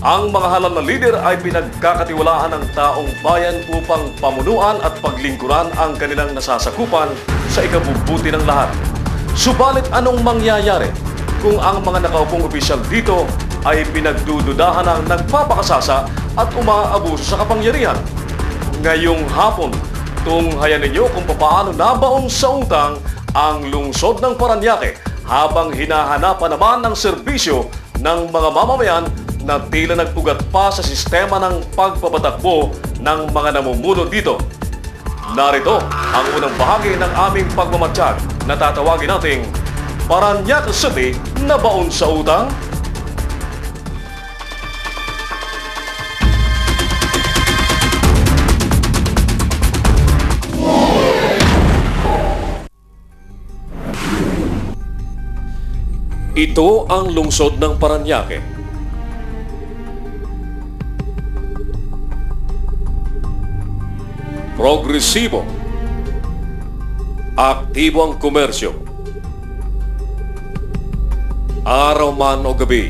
Ang mga halal na lider ay pinagkakatiwalaan ng taong bayan upang pamunuan at paglingkuran ang kanilang nasasakupan sa ikabubuti ng lahat. Subalit anong mangyayari kung ang mga nakaupong opisyal dito ay pinagdududahan ng nagpapakasasa at umaabuso sa kapangyarihan? Ngayong hapon, tunghayan ninyo kung paano nabaon sa utang ang lungsod ng Parañaque habang hinahanapan naman ng serbisyo ng mga mamamayan na tila nag-ugat pa sa sistema ng pagpapatakbo ng mga namumuno dito. Narito ang unang bahagi ng aming pagmamatsyag na tatawagin nating Parañaque City na baon sa utang. Ito ang lungsod ng Parañaque. Progresibo. Aktibo ang komersyo. Araw man o gabi.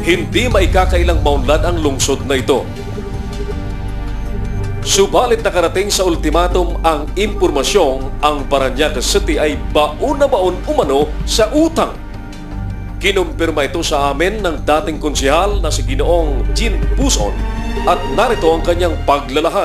Hindi maikakailang maunlad ang lungsod na ito. Subalit nakarating sa ultimatum ang impormasyong ang Parañaque City ay baon na baon umano sa utang. Kinumpirma ito sa amin ng dating konsehal na si Ginoong Jean Puson at narito ang kanyang paglalahad.